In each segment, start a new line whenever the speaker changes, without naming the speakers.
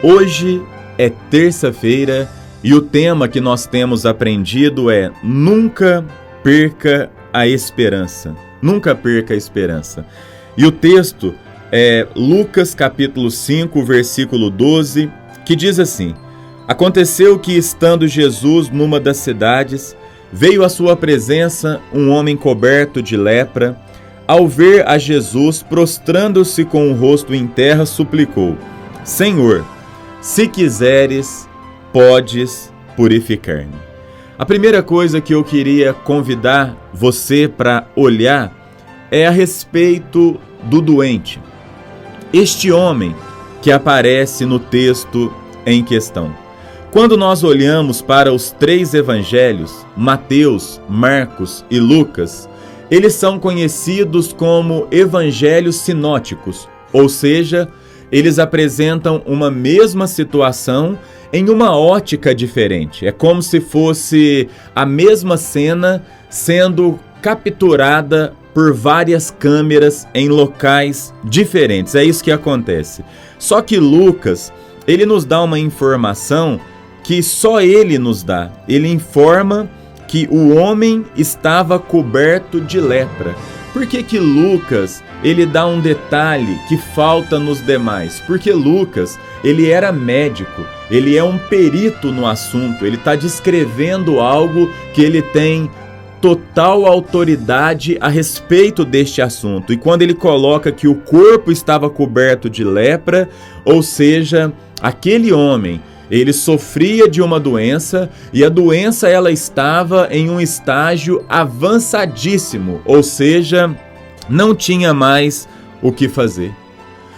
Hoje é terça-feira e o tema que nós temos aprendido é Nunca perca a esperança. Nunca perca a esperança. E o texto é Lucas capítulo 5, versículo 12, que diz assim: Aconteceu que, estando Jesus numa das cidades, veio à sua presença um homem coberto de lepra. Ao ver a Jesus, prostrando-se com o rosto em terra, suplicou: Senhor, se quiseres, podes purificar-me. A primeira coisa que eu queria convidar você para olhar é a respeito do doente. Este homem que aparece no texto em questão. Quando nós olhamos para os três evangelhos, Mateus, Marcos e Lucas, eles são conhecidos como evangelhos sinóticos, ou seja, eles apresentam uma mesma situação em uma ótica diferente. É como se fosse a mesma cena sendo capturada por várias câmeras em locais diferentes. É isso que acontece. Só que Lucas, ele nos dá uma informação que só ele nos dá. Ele informa que o homem estava coberto de lepra. Por que Lucas, ele dá um detalhe que falta nos demais? Porque Lucas, ele era médico, ele é um perito no assunto, ele está descrevendo algo que ele tem total autoridade a respeito deste assunto. E quando ele coloca que o corpo estava coberto de lepra, ou seja, aquele homem, ele sofria de uma doença e a doença ela estava em um estágio avançadíssimo, ou seja, não tinha mais o que fazer.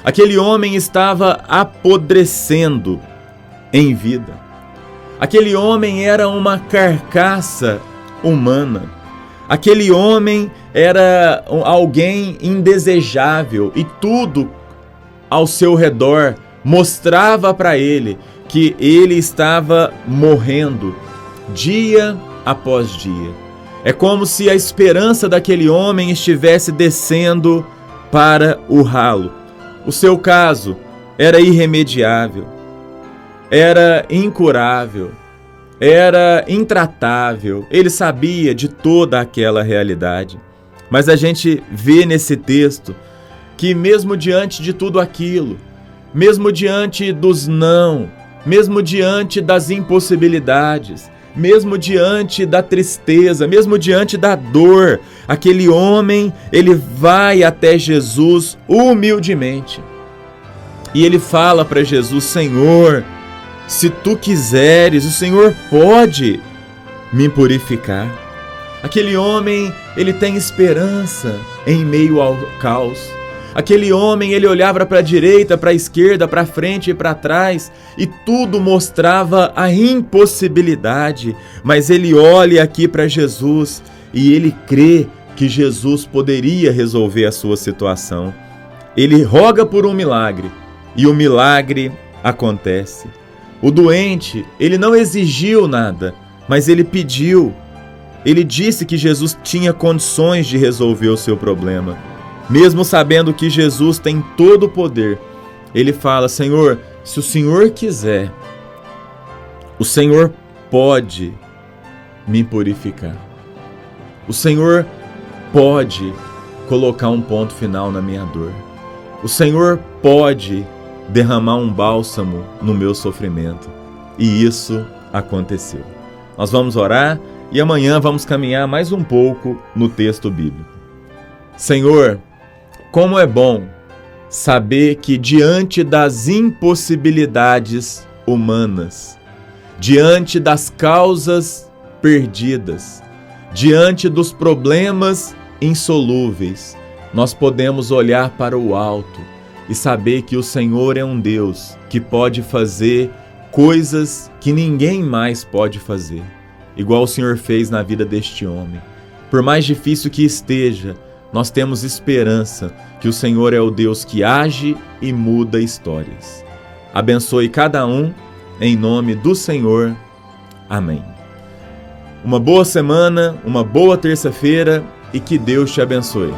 Aquele homem estava apodrecendo em vida. Aquele homem era uma carcaça humana. Aquele homem era alguém indesejável e tudo ao seu redor mostrava para ele que ele estava morrendo dia após dia. É como se a esperança daquele homem estivesse descendo para o ralo. O seu caso era irremediável, era incurável, era intratável. Ele sabia de toda aquela realidade. Mas a gente vê nesse texto que mesmo diante de tudo aquilo, mesmo diante dos não, mesmo diante das impossibilidades, mesmo diante da tristeza, mesmo diante da dor, aquele homem, ele vai até Jesus humildemente. E ele fala para Jesus: Senhor, se tu quiseres, o Senhor pode me purificar. Aquele homem, ele tem esperança em meio ao caos. Aquele homem, ele olhava para a direita, para a esquerda, para frente e para trás, e tudo mostrava a impossibilidade. Mas ele olha aqui para Jesus e ele crê que Jesus poderia resolver a sua situação. Ele roga por um milagre e o milagre acontece. O doente, ele não exigiu nada, mas ele pediu. Ele disse que Jesus tinha condições de resolver o seu problema. Mesmo sabendo que Jesus tem todo o poder, ele fala: Senhor, se o Senhor quiser, o Senhor pode me purificar. O Senhor pode colocar um ponto final na minha dor. O Senhor pode derramar um bálsamo no meu sofrimento. E isso aconteceu. Nós vamos orar e amanhã vamos caminhar mais um pouco no texto bíblico. Senhor, como é bom saber que diante das impossibilidades humanas, diante das causas perdidas, diante dos problemas insolúveis, nós podemos olhar para o alto e saber que o Senhor é um Deus que pode fazer coisas que ninguém mais pode fazer, igual o Senhor fez na vida deste homem. Por mais difícil que esteja, nós temos esperança que o Senhor é o Deus que age e muda histórias. Abençoe cada um, em nome do Senhor. Amém. Uma boa semana, uma boa terça-feira e que Deus te abençoe.